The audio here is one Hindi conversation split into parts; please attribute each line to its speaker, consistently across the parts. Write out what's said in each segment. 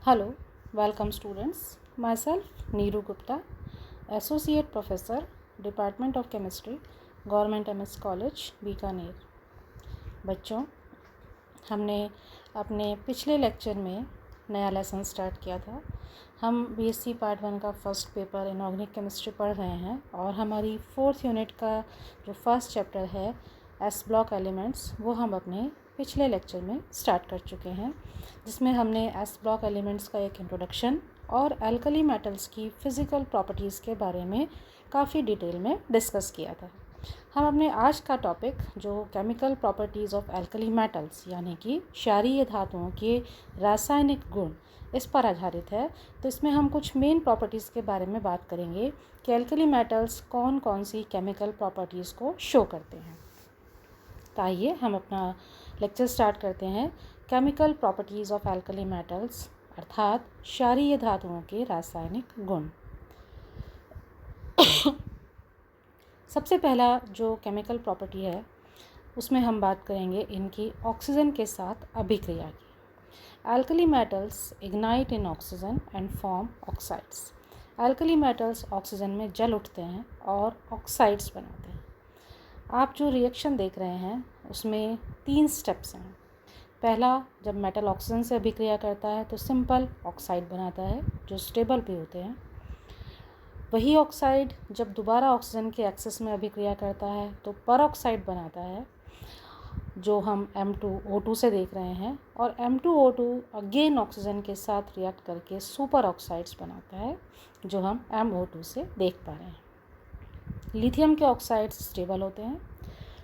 Speaker 1: Hello, welcome students. Myself Neeru Gupta, Associate Professor, Department of Chemistry, Government MS College, Bikaner. बच्चों, हमने अपने पिछले लेक्चर में नया लेसन स्टार्ट किया था। हम बीएससी पार्ट 1 का फर्स्ट पेपर इनऑर्गेनिक केमिस्ट्री पढ़ रहे हैं और हमारी 4th यूनिट का जो फर्स्ट चैप्टर है एस ब्लॉक एलिमेंट्स, वो हम अपने पिछले लेक्चर में स्टार्ट कर चुके हैं, जिसमें हमने एस ब्लॉक एलिमेंट्स का एक इंट्रोडक्शन और एल्कली मेटल्स की फ़िज़िकल प्रॉपर्टीज़ के बारे में काफ़ी डिटेल में डिस्कस किया था। हम अपने आज का टॉपिक जो chemical properties of alkali metals यानी कि क्षारीय धातुओं के रासायनिक गुण, इस पर आधारित है। तो इसमें हम कुछ मेन प्रॉपर्टीज़ के बारे में बात करेंगे कि एल्कली मेटल्स कौन कौन सी केमिकल प्रॉपर्टीज़ को शो करते हैं। तो आइए हम अपना लेक्चर स्टार्ट करते हैं। Chemical properties of alkali metals अर्थात क्षारीय धातुओं के रासायनिक गुण। सबसे पहला जो केमिकल प्रॉपर्टी है उसमें हम बात करेंगे इनकी ऑक्सीजन के साथ अभिक्रिया की। Alkali metals ignite in oxygen and form oxides. Alkali metals oxygen में जल उठते हैं और ऑक्साइड्स बनाते हैं। आप जो रिएक्शन देख रहे हैं उसमें 3 स्टेप्स हैं। पहला, जब मेटल ऑक्सीजन से अभिक्रिया करता है तो सिंपल ऑक्साइड बनाता है जो स्टेबल भी होते हैं। वही ऑक्साइड जब दोबारा ऑक्सीजन के एक्सेस में अभिक्रिया करता है तो परऑक्साइड बनाता है जो हम M2O2 से देख रहे हैं, और M2O2 अगेन ऑक्सीजन के साथ रिएक्ट करके सुपर ऑक्साइड्स बनाता है जो हम MO2 से देख पा रहे हैं। लिथियम के ऑक्साइड्स स्टेबल होते हैं,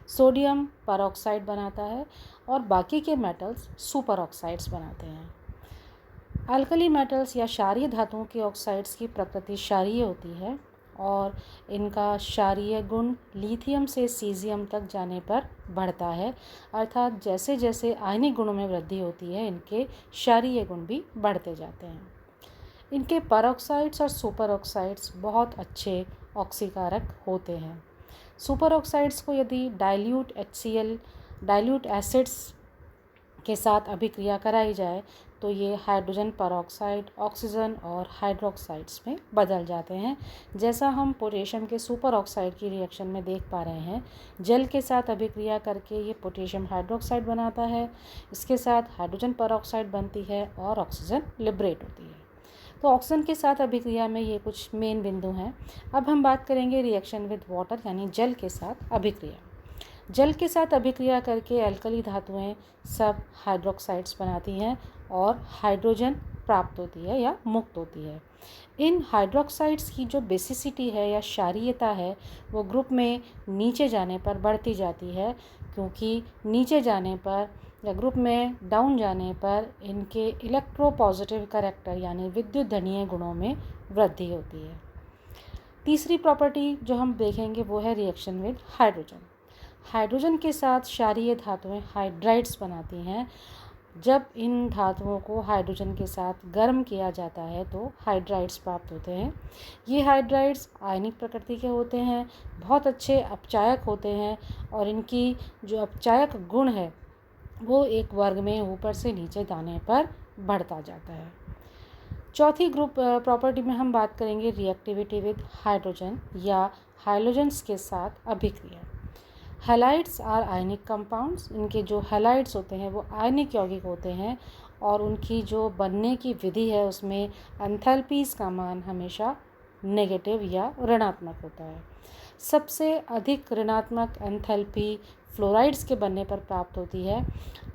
Speaker 1: सोडियम परऑक्साइड बनाता है और बाकी के मेटल्स सुपर ऑक्साइड्स बनाते हैं। एल्कली मेटल्स या क्षारीय धातुओं के ऑक्साइड्स की प्रकृति क्षारीय होती है और इनका क्षारीय गुण लिथियम से सीजियम तक जाने पर बढ़ता है, अर्थात जैसे जैसे आयनिक गुणों में वृद्धि होती है इनके क्षारीय गुण भी बढ़ते जाते हैं। इनके परऑक्साइड्स और सुपर ऑक्साइड्स बहुत अच्छे ऑक्सीकारक होते हैं। सुपर ऑक्साइड्स को यदि डाइल्यूट HCl डाइल्यूट एसिड्स के साथ अभिक्रिया कराई जाए तो ये हाइड्रोजन परऑक्साइड, ऑक्सीजन और हाइड्रोक्साइड्स में बदल जाते हैं, जैसा हम पोटेशियम के सुपर ऑक्साइड की रिएक्शन में देख पा रहे हैं। जल के साथ अभिक्रिया करके ये पोटेशियम हाइड्रोक्साइड बनाता है, इसके साथ हाइड्रोजन परऑक्साइड बनती है और ऑक्सीजन लिबरेट होती है। तो ऑक्सीजन के साथ अभिक्रिया में ये कुछ मेन बिंदु हैं। अब हम बात करेंगे रिएक्शन विद वाटर यानी जल के साथ अभिक्रिया। जल के साथ अभिक्रिया करके एल्कली धातुएं सब हाइड्रोक्साइड्स बनाती हैं और हाइड्रोजन प्राप्त होती है या मुक्त होती है। इन हाइड्रोक्साइड्स की जो बेसिसिटी है या क्षारीयता है वो ग्रुप में नीचे जाने पर बढ़ती जाती है, क्योंकि नीचे जाने पर या ग्रुप में डाउन जाने पर इनके इलेक्ट्रोपॉजिटिव कैरेक्टर यानी विद्युत धनीय गुणों में वृद्धि होती है। तीसरी प्रॉपर्टी जो हम देखेंगे वो है रिएक्शन विद हाइड्रोजन। हाइड्रोजन के साथ क्षारीय धातुएं हाइड्राइड्स बनाती हैं। जब इन धातुओं को हाइड्रोजन के साथ गर्म किया जाता है तो हाइड्राइड्स प्राप्त होते हैं। ये हाइड्राइड्स आयनिक प्रकृति के होते हैं, बहुत अच्छे अपचायक होते हैं और इनकी जो अपचायक गुण है वो एक वर्ग में ऊपर से नीचे जाने पर बढ़ता जाता है। चौथी ग्रुप प्रॉपर्टी में हम बात करेंगे रिएक्टिविटी विद हाइड्रोजन या हाइड्रोजन्स के साथ अभिक्रिया। Halides are ionic compounds. इनके जो हैलाइड्स होते हैं वो आयनिक यौगिक होते हैं और उनकी जो बनने की विधि है उसमें एंथैल्पीज़ का मान हमेशा नेगेटिव या ऋणात्मक होता है। सबसे अधिक ऋणात्मक एंथैल्पी फ्लोराइड्स के बनने पर प्राप्त होती है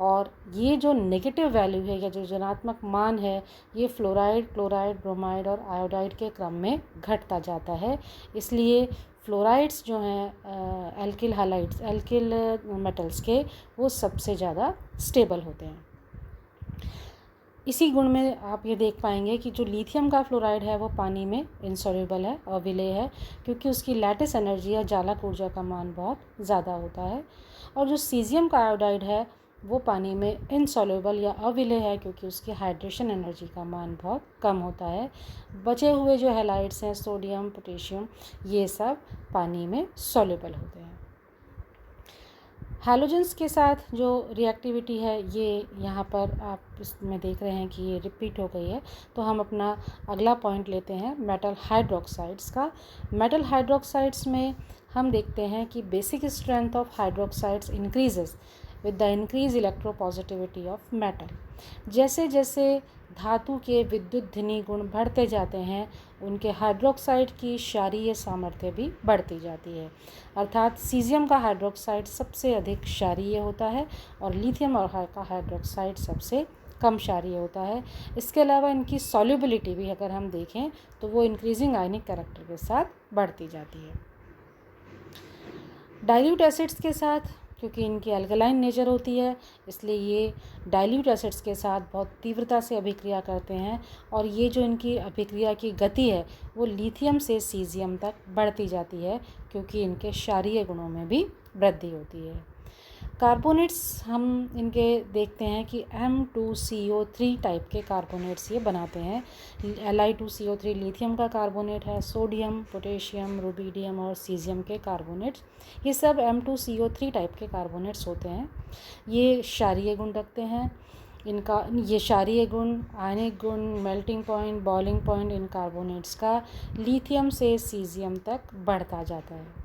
Speaker 1: और ये जो नेगेटिव वैल्यू है या जो ऋणात्मक मान है ये फ्लोराइड, क्लोराइड, ब्रोमाइड और आयोडाइड के क्रम में घटता जाता है। इसलिए फ्लोराइड्स जो हैं एल्किल हैलाइड्स, एल्किल मेटल्स के, वो सबसे ज़्यादा स्टेबल होते हैं। इसी गुण में आप ये देख पाएंगे कि जो लिथियम का फ्लोराइड है वो पानी में इनसॉल्युबल है, अविलेय है, क्योंकि उसकी लैटिस एनर्जी या जालक ऊर्जा का मान बहुत ज़्यादा होता है। और जो सीजियम का आयोडाइड है वो पानी में इनसॉल्युबल या अविलेय है, क्योंकि उसकी हाइड्रेशन एनर्जी का मान बहुत कम होता है। बचे हुए जो हैलाइड्स हैं सोडियम, पोटेशियम, ये सब पानी में सॉल्युबल होते हैं। हैलोजेंस के साथ जो रिएक्टिविटी है ये यहाँ पर आप इसमें देख रहे हैं कि ये रिपीट हो गई है। तो हम अपना अगला पॉइंट लेते हैं मेटल हाइड्रोक्साइड्स का। मेटल हाइड्रोक्साइड्स में हम देखते हैं कि basic strength of hydroxides increases with the increase electropositivity of metal. जैसे जैसे धातु के विद्युतधनी गुण बढ़ते जाते हैं उनके हाइड्रोक्साइड की क्षारीय सामर्थ्य भी बढ़ती जाती है। अर्थात सीजियम का हाइड्रोक्साइड सबसे अधिक क्षारीय होता है और लिथियम का हाइड्रोक्साइड सबसे कम क्षारीय होता है। इसके अलावा इनकी सॉल्युबिलिटी भी अगर हम देखें तो वो इंक्रीजिंग आयनिक कैरेक्टर के साथ बढ़ती जाती है। डाइल्यूट एसिड्स के साथ, क्योंकि इनकी अल्कलाइन नेचर होती है इसलिए ये डाइल्यूट एसिड्स के साथ बहुत तीव्रता से अभिक्रिया करते हैं और ये जो इनकी अभिक्रिया की गति है वो लिथियम से सीजियम तक बढ़ती जाती है क्योंकि इनके क्षारीय गुणों में भी वृद्धि होती है। कार्बोनेट्स हम इनके देखते हैं कि M2CO3 टाइप के कार्बोनेट्स ये बनाते हैं। Li2CO3 लिथियम का कार्बोनेट है, सोडियम, पोटेशियम, रुबीडियम और सीजियम के कार्बोनेट्स ये सब M2CO3 टाइप के कार्बोनेट्स होते हैं। ये क्षारीय गुण रखते हैं। इनका ये क्षारीय गुण, आयनिक गुण, melting point, boiling point in carbonates का लिथियम से सीजियम तक बढ़ता जाता है।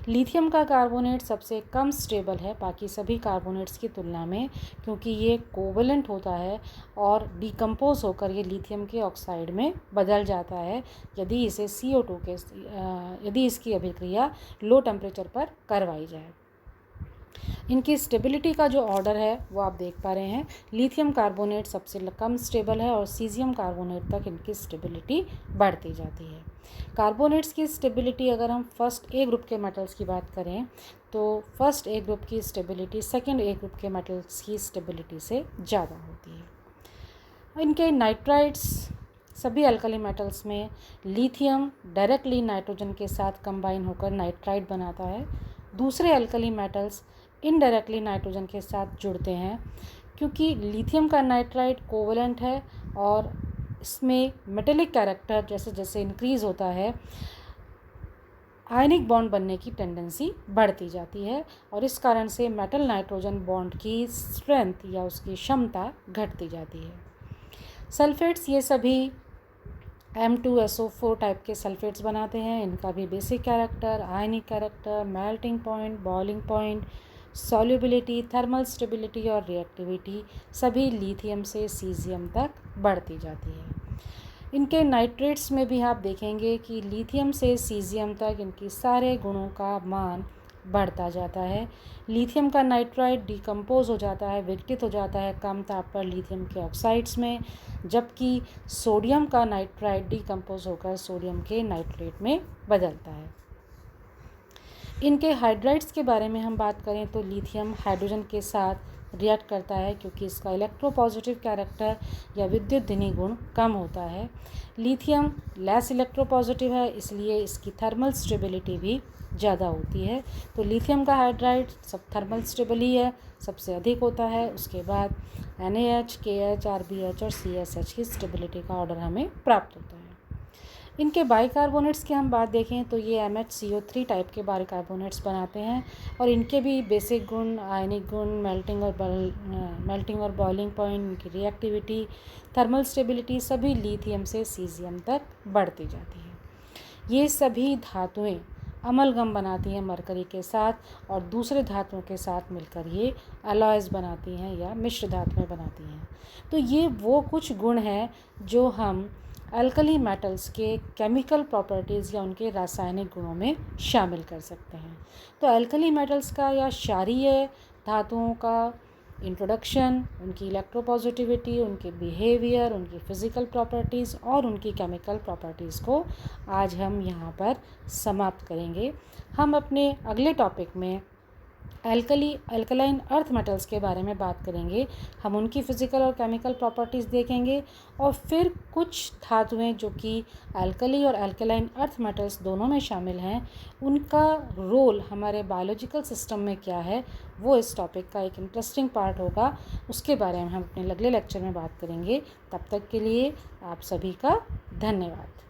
Speaker 1: लिथियम का कार्बोनेट सबसे कम स्टेबल है बाकी सभी कार्बोनेट्स की तुलना में क्योंकि ये कोवलेंट होता है और डिकम्पोज होकर ये लिथियम के ऑक्साइड में बदल जाता है यदि इसे CO2 के यदि इसकी अभिक्रिया लो टेम्परेचर पर करवाई जाए। इनकी स्टेबिलिटी का जो ऑर्डर है वो आप देख पा रहे हैं। लिथियम कार्बोनेट सबसे कम स्टेबल है और सीजियम कार्बोनेट तक इनकी स्टेबिलिटी बढ़ती जाती है। कार्बोनेट्स की स्टेबिलिटी अगर हम फर्स्ट ए ग्रुप के मेटल्स की बात करें तो फर्स्ट ए ग्रुप की स्टेबिलिटी सेकंड ए ग्रुप के मेटल्स की स्टेबिलिटी से ज़्यादा होती है। इनके नाइट्राइड्स सभी अल्कली मेटल्स में लिथियम डायरेक्टली नाइट्रोजन के साथ कंबाइन होकर नाइट्राइड बनाता है। दूसरे अल्कली मेटल्स इनडायरेक्टली नाइट्रोजन के साथ जुड़ते हैं क्योंकि लिथियम का नाइट्राइड कोवलेंट है और इसमें मेटेलिक कैरेक्टर जैसे जैसे इंक्रीज़ होता है आयनिक बॉन्ड बनने की टेंडेंसी बढ़ती जाती है और इस कारण से मेटल नाइट्रोजन बॉन्ड की स्ट्रेंथ या उसकी क्षमता घटती जाती है। सल्फेट्स ये सभी M2SO4 टाइप के सल्फेट्स बनाते हैं। इनका भी बेसिक कैरेक्टर, आयनिक character, melting point, boiling point, solubility, thermal stability और रिएक्टिविटी सभी लिथियम से सीजियम तक बढ़ती जाती है। इनके नाइट्रेट्स में भी आप देखेंगे कि लिथियम से सीजियम तक इनकी सारे गुणों का मान बढ़ता जाता है। लिथियम का नाइट्राइड डिकम्पोज हो जाता है, विघटित हो जाता है कम ताप पर लिथियम के ऑक्साइड्स में, जबकि सोडियम का नाइट्राइड डिकम्पोज होकर सोडियम के नाइट्रेट में बदलता है। इनके हाइड्राइड्स के बारे में हम बात करें तो लिथियम हाइड्रोजन के साथ रिएक्ट करता है क्योंकि इसका इलेक्ट्रोपॉजिटिव कैरेक्टर या विद्युतधनी गुण कम होता है। लिथियम लेस इलेक्ट्रोपॉजिटिव है इसलिए इसकी थर्मल स्टेबिलिटी भी ज़्यादा होती है। तो लिथियम का हाइड्राइड सब थर्मल स्टेबल ही है, सबसे अधिक होता है। उसके बाद NaH, KH, RBH और CSH की स्टेबिलिटी का ऑर्डर हमें प्राप्त होता है। इनके बाइकार्बोनेट्स की हम बात देखें तो ये MHCO3 टाइप के बाइकार्बोनेट्स बनाते हैं और इनके भी बेसिक गुण, आयनिक गुण, मेल्टिंग और बॉइलिंग पॉइंट, इनकी रिएक्टिविटी, थर्मल स्टेबिलिटी सभी लिथियम से सीजियम तक बढ़ती जाती है। ये सभी धातुएं अमलगम बनाती हैं मरकरी के साथ और दूसरे धातुओं के साथ मिलकर ये अलॉयज़ बनाती हैं या मिश्र धातुएं बनाती हैं। तो ये वो कुछ गुण हैं जो हम अल्कली मेटल्स के केमिकल प्रॉपर्टीज़ या उनके रासायनिक गुणों में शामिल कर सकते हैं। तो अल्कली मेटल्स का या क्षारीय धातुओं का इंट्रोडक्शन, उनकी इलेक्ट्रोपॉजिटिविटी, उनके बिहेवियर, उनकी फ़िज़िकल प्रॉपर्टीज़ और उनकी केमिकल प्रॉपर्टीज़ को आज हम यहाँ पर समाप्त करेंगे। हम अपने अगले टॉपिक में अल्कलाइन अर्थ मेटल्स के बारे में बात करेंगे। हम उनकी फ़िज़िकल और केमिकल प्रॉपर्टीज़ देखेंगे और फिर कुछ धातुएं जो कि अल्कली और अल्कलाइन अर्थ मेटल्स दोनों में शामिल हैं उनका रोल हमारे बायोलॉजिकल सिस्टम में क्या है वो इस टॉपिक का एक इंटरेस्टिंग पार्ट होगा। उसके बारे में हम अपने अगले लेक्चर में बात करेंगे। तब तक के लिए आप सभी का धन्यवाद।